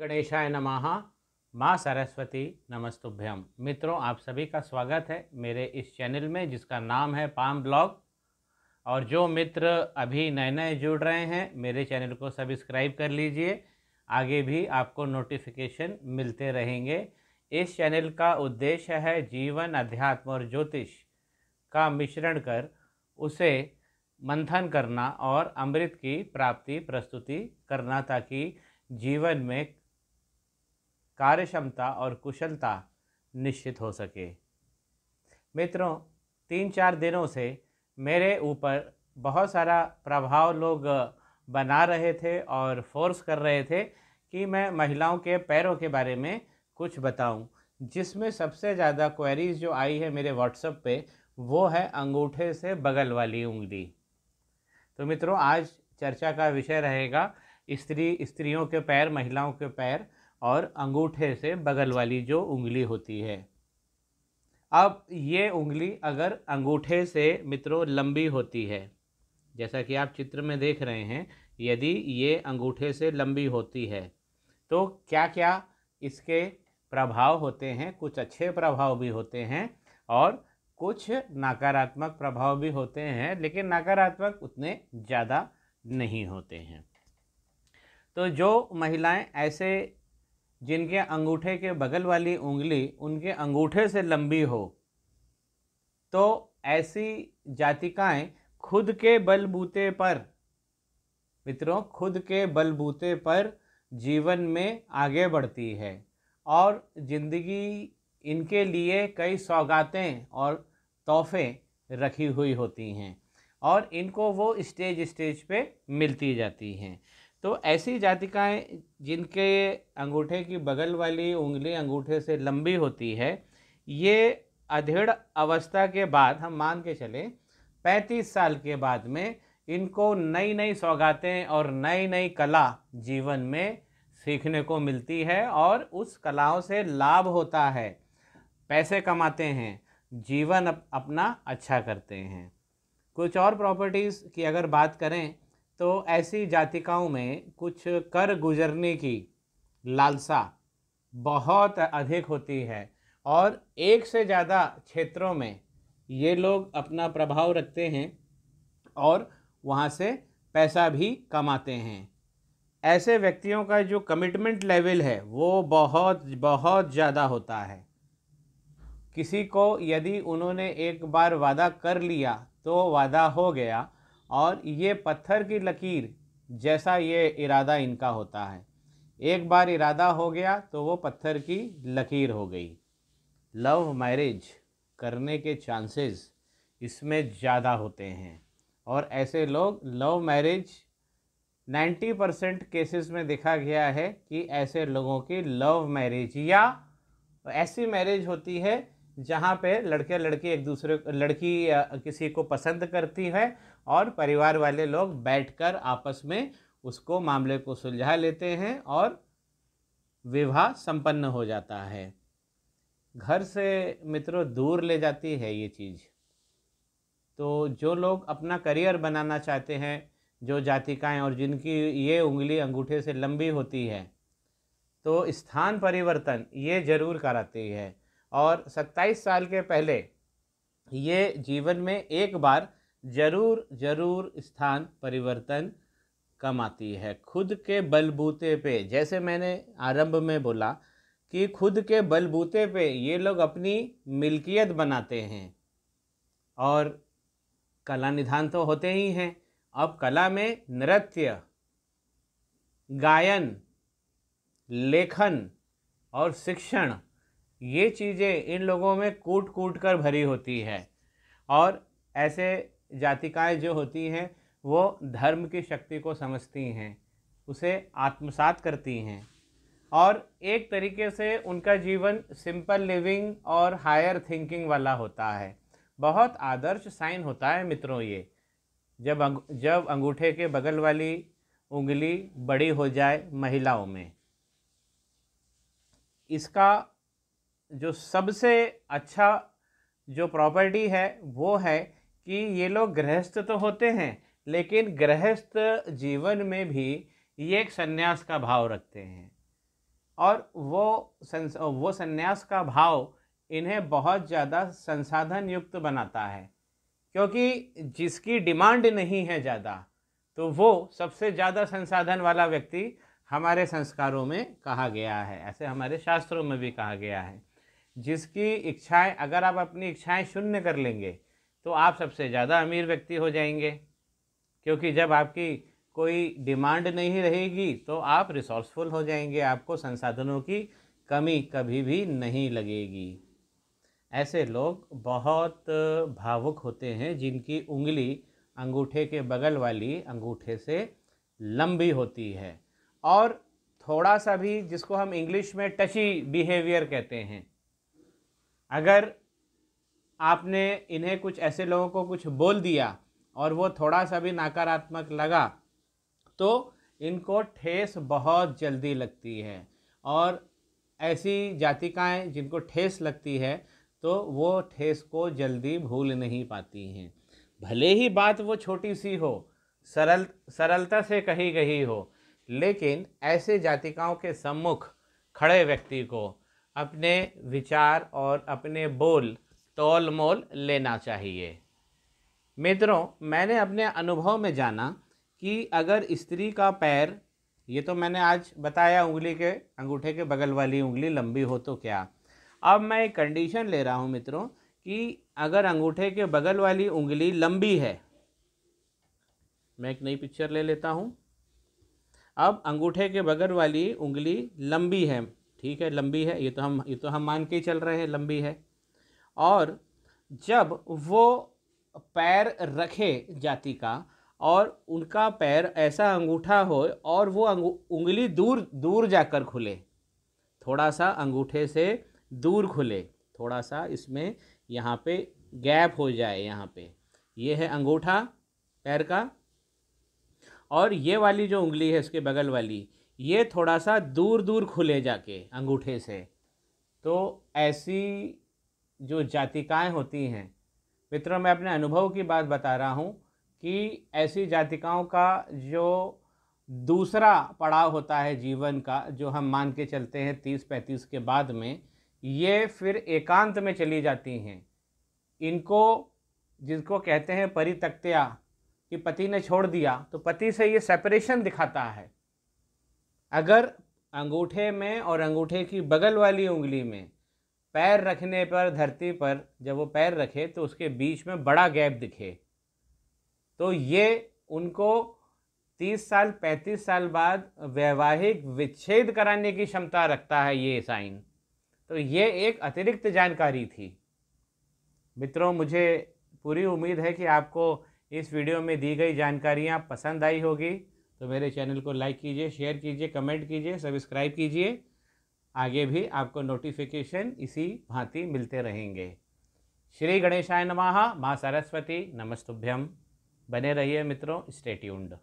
गणेशाय नमः। माँ सरस्वती नमस्तुभ्यम। मित्रों, आप सभी का स्वागत है मेरे इस चैनल में जिसका नाम है पाम ब्लॉग। और जो मित्र अभी नए नए जुड़ रहे हैं, मेरे चैनल को सब्सक्राइब कर लीजिए। आगे भी आपको नोटिफिकेशन मिलते रहेंगे। इस चैनल का उद्देश्य है जीवन, अध्यात्म और ज्योतिष का मिश्रण कर उसे मंथन करना और अमृत की प्राप्ति प्रस्तुति करना, ताकि जीवन में कार्य क्षमता और कुशलता निश्चित हो सके। मित्रों, 3-4 दिनों से मेरे ऊपर बहुत सारा प्रभाव लोग बना रहे थे और फोर्स कर रहे थे कि मैं महिलाओं के पैरों के बारे में कुछ बताऊं। जिसमें सबसे ज़्यादा क्वेरीज जो आई है मेरे व्हाट्सएप पे, वो है अंगूठे से बगल वाली उंगली। तो मित्रों, आज चर्चा का विषय रहेगा स्त्रियों के पैर, महिलाओं के पैर और अंगूठे से बगल वाली जो उंगली होती है। अब ये उंगली अगर अंगूठे से मित्रों लंबी होती है, जैसा कि आप चित्र में देख रहे हैं, यदि ये अंगूठे से लंबी होती है तो क्या क्या इसके प्रभाव होते हैं। कुछ अच्छे प्रभाव भी होते हैं और कुछ नकारात्मक प्रभाव भी होते हैं, लेकिन नकारात्मक उतने ज़्यादा नहीं होते हैं। तो जो महिलाएं ऐसे जिनके अंगूठे के बगल वाली उंगली उनके अंगूठे से लंबी हो, तो ऐसी जातिकाएं खुद के बलबूते पर, मित्रों, खुद के बलबूते पर जीवन में आगे बढ़ती है और ज़िंदगी इनके लिए कई सौगातें और तोहफे रखी हुई होती हैं और इनको वो स्टेज स्टेज पे मिलती जाती हैं। तो ऐसी जातिकाएं जिनके अंगूठे की बगल वाली उंगली अंगूठे से लंबी होती है, ये अधेड़ अवस्था के बाद, हम मान के चलें 35 साल के बाद में, इनको नई नई सौगातें और नई नई कला जीवन में सीखने को मिलती है और उस कलाओं से लाभ होता है, पैसे कमाते हैं, जीवन अपना अच्छा करते हैं। कुछ और प्रॉपर्टीज़ की अगर बात करें तो ऐसी जातिकाओं में कुछ कर गुजरने की लालसा बहुत अधिक होती है और एक से ज़्यादा क्षेत्रों में ये लोग अपना प्रभाव रखते हैं और वहाँ से पैसा भी कमाते हैं। ऐसे व्यक्तियों का जो कमिटमेंट लेवल है वो बहुत बहुत ज़्यादा होता है। किसी को यदि उन्होंने एक बार वादा कर लिया तो वादा हो गया, और ये पत्थर की लकीर जैसा ये इरादा इनका होता है। एक बार इरादा हो गया तो वो पत्थर की लकीर हो गई। लव मैरिज करने के चांसेस इसमें ज़्यादा होते हैं और ऐसे लोग लव मैरिज 90% केसेस में देखा गया है कि ऐसे लोगों की लव मैरिज या ऐसी मैरिज होती है जहाँ पे लड़के लड़की एक दूसरे, लड़की किसी को पसंद करती है और परिवार वाले लोग बैठकर आपस में उसको मामले को सुलझा लेते हैं और विवाह संपन्न हो जाता है। घर से मित्रों दूर ले जाती है ये चीज़। तो जो लोग अपना करियर बनाना चाहते हैं, जो जातिकाएं और जिनकी ये उंगली अंगूठे से लंबी होती है, तो स्थान परिवर्तन ये जरूर कराती है और 27 साल के पहले ये जीवन में एक बार जरूर स्थान परिवर्तन कमाती है। खुद के बलबूते पे, जैसे मैंने आरंभ में बोला कि खुद के बलबूते पे ये लोग अपनी मिल्कियत बनाते हैं और कला निधान तो होते ही हैं। अब कला में नृत्य, गायन, लेखन और शिक्षण, ये चीज़ें इन लोगों में कूट कूट कर भरी होती है और ऐसे जातिकाएं जो होती हैं वो धर्म की शक्ति को समझती हैं, उसे आत्मसात करती हैं और एक तरीके से उनका जीवन सिंपल लिविंग और हायर थिंकिंग वाला होता है। बहुत आदर्श साइन होता है मित्रों ये, जब अंगूठे के बगल वाली उंगली बड़ी हो जाए महिलाओं में। इसका जो सबसे अच्छा जो प्रॉपर्टी है वो है कि ये लोग गृहस्थ तो होते हैं, लेकिन गृहस्थ जीवन में भी ये एक संन्यास का भाव रखते हैं। और वो संन्यास का भाव इन्हें बहुत ज़्यादा संसाधन युक्त बनाता है, क्योंकि जिसकी डिमांड नहीं है ज़्यादा तो वो सबसे ज़्यादा संसाधन वाला व्यक्ति हमारे संस्कारों में कहा गया है, ऐसे हमारे शास्त्रों में भी कहा गया है। जिसकी इच्छाएं, अगर आप अपनी इच्छाएं शून्य कर लेंगे तो आप सबसे ज़्यादा अमीर व्यक्ति हो जाएंगे, क्योंकि जब आपकी कोई डिमांड नहीं रहेगी तो आप रिसोर्सफुल हो जाएंगे, आपको संसाधनों की कमी कभी भी नहीं लगेगी। ऐसे लोग बहुत भावुक होते हैं जिनकी उंगली अंगूठे के बगल वाली अंगूठे से लंबी होती है, और थोड़ा सा भी, जिसको हम इंग्लिश में टची बिहेवियर कहते हैं, अगर आपने इन्हें कुछ ऐसे लोगों को कुछ बोल दिया और वो थोड़ा सा भी नकारात्मक लगा तो इनको ठेस बहुत जल्दी लगती है। और ऐसी जातिकाएं जिनको ठेस लगती है तो वो ठेस को जल्दी भूल नहीं पाती हैं, भले ही बात वो छोटी सी हो, सरलता से कही गई हो, लेकिन ऐसे जातिकाओं के सम्मुख खड़े व्यक्ति को अपने विचार और अपने बोल तोल मोल लेना चाहिए। मित्रों, मैंने अपने अनुभव में जाना कि अगर स्त्री का पैर, ये तो मैंने आज बताया उंगली के अंगूठे के बगल वाली उंगली लंबी हो तो क्या, अब मैं एक कंडीशन ले रहा हूँ मित्रों कि अगर अंगूठे के बगल वाली उंगली लंबी है, मैं एक नई पिक्चर ले लेता हूँ। अब अंगूठे के बगल वाली उंगली लंबी है, ठीक है, लंबी है, ये तो हम मान के ही चल रहे हैं लंबी है। और जब वो पैर रखे जाति का और उनका पैर ऐसा अंगूठा हो और वो उंगली दूर दूर जाकर खुले, थोड़ा सा अंगूठे से दूर खुले, थोड़ा सा इसमें यहाँ पे गैप हो जाए, यहाँ पे ये है अंगूठा पैर का, और ये वाली जो उंगली है इसके बगल वाली, ये थोड़ा सा दूर दूर खुले जाके अंगूठे से। तो ऐसी जो जातिकाएं होती हैं मित्रों, मैं अपने अनुभव की बात बता रहा हूँ कि ऐसी जातिकाओं का जो दूसरा पड़ाव होता है जीवन का, जो हम मान के चलते हैं 30-35 के बाद में, ये फिर एकांत में चली जाती हैं। इनको, जिसको कहते हैं परित्यक्त्या, कि पति ने छोड़ दिया तो पति से ये सेपरेशन दिखाता है। अगर अंगूठे में और अंगूठे की बगल वाली उंगली में पैर रखने पर, धरती पर जब वो पैर रखे तो उसके बीच में बड़ा गैप दिखे, तो ये उनको 30 साल 35 साल बाद वैवाहिक विच्छेद कराने की क्षमता रखता है ये साइन। तो ये एक अतिरिक्त जानकारी थी। मित्रों, मुझे पूरी उम्मीद है कि आपको इस वीडियो में दी गई जानकारियाँ पसंद आई होगी, तो मेरे चैनल को लाइक कीजिए, शेयर कीजिए, कमेंट कीजिए, सब्सक्राइब कीजिए। आगे भी आपको नोटिफिकेशन इसी भांति मिलते रहेंगे। श्री गणेशाय नमः। माँ सरस्वती नमस्तुभ्यम। बने रहिए मित्रों, स्टे ट्यून्ड।